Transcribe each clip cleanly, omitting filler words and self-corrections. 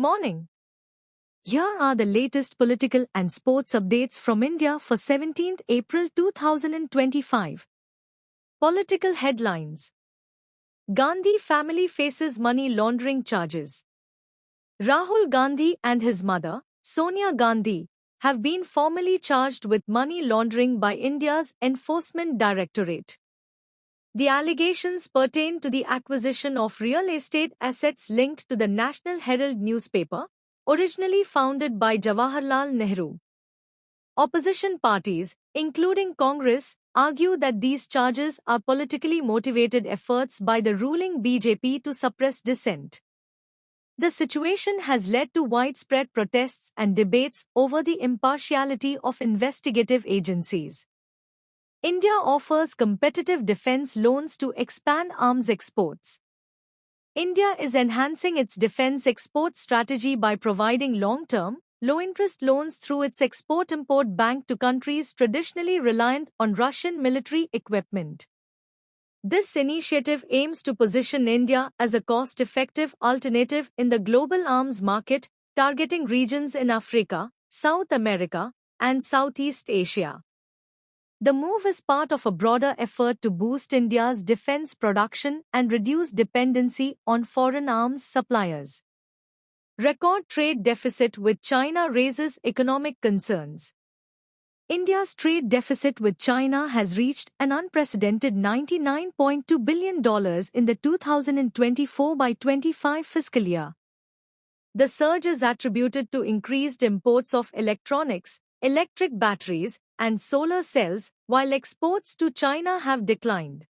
morning. Here are the latest political and sports updates from India for 17th April 2025. Political headlines. Gandhi family faces money laundering charges. Rahul Gandhi and his mother, Sonia Gandhi, have been formally charged with money laundering by India's Enforcement Directorate. The allegations pertain to the acquisition of real estate assets linked to the National Herald newspaper, originally founded by Jawaharlal Nehru. Opposition parties, including Congress, argue that these charges are politically motivated efforts by the ruling BJP to suppress dissent. The situation has led to widespread protests and debates over the impartiality of investigative agencies. India offers competitive defense loans to expand arms exports. India is enhancing its defense export strategy by providing long-term, low-interest loans through its Export-Import Bank to countries traditionally reliant on Russian military equipment. This initiative aims to position India as a cost-effective alternative in the global arms market, targeting regions in Africa, South America, and Southeast Asia. The move is part of a broader effort to boost India's defense production and reduce dependency on foreign arms suppliers. Record trade deficit with China raises economic concerns. India's trade deficit with China has reached an unprecedented $99.2 billion in the 2024-25 fiscal year. The surge is attributed to increased imports of electronics, electric batteries, and solar cells, while exports to China have declined.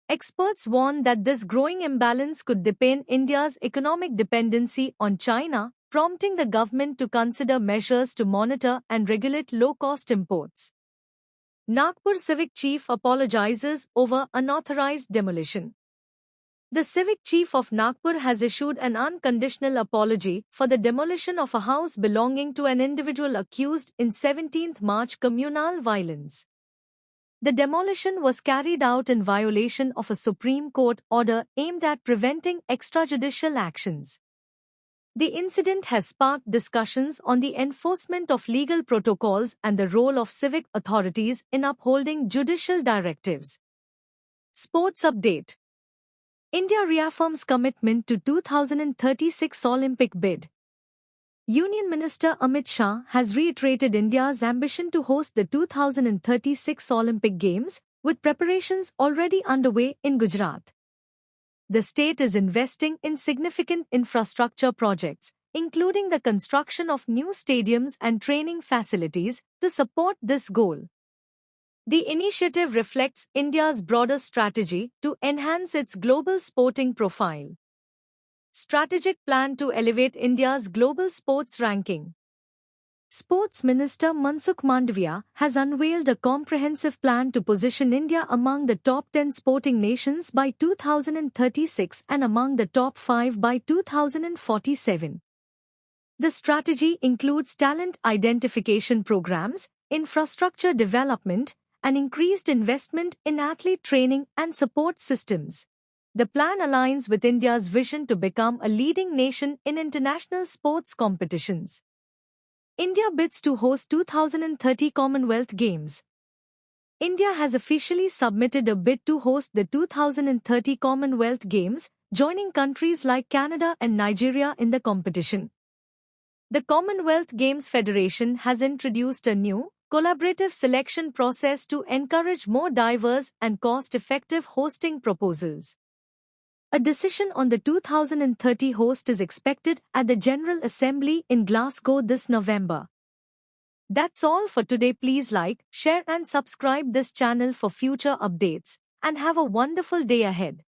Experts warn that this growing imbalance could deepen India's economic dependency on China, prompting the government to consider measures to monitor and regulate low-cost imports. Nagpur Civic Chief apologizes over unauthorized demolition. The Civic Chief of Nagpur has issued an unconditional apology for the demolition of a house belonging to an individual accused in 17th March communal violence. The demolition was carried out in violation of a Supreme Court order aimed at preventing extrajudicial actions. The incident has sparked discussions on the enforcement of legal protocols and the role of civic authorities in upholding judicial directives. Sports update. India reaffirms commitment to 2036 Olympic bid. Union Minister Amit Shah has reiterated India's ambition to host the 2036 Olympic Games, with preparations already underway in Gujarat. The state is investing in significant infrastructure projects, including the construction of new stadiums and training facilities, to support this goal. The initiative reflects India's broader strategy to enhance its global sporting profile. Strategic plan to elevate India's global sports ranking. Sports Minister Mansukh Mandavia has unveiled a comprehensive plan to position India among the top 10 sporting nations by 2036 and among the top 5 by 2047. The strategy includes talent identification programs, infrastructure development, and increased investment in athlete training and support systems. The plan aligns with India's vision to become a leading nation in international sports competitions. India bids to host 2030 Commonwealth Games. India has officially submitted a bid to host the 2030 Commonwealth Games, joining countries like Canada and Nigeria in the competition. The Commonwealth Games Federation has introduced a new, collaborative selection process to encourage more diverse and cost-effective hosting proposals. A decision on the 2030 host is expected at the General Assembly in Glasgow this November. That's all for today. Please like, share and subscribe this channel for future updates, and have a wonderful day ahead.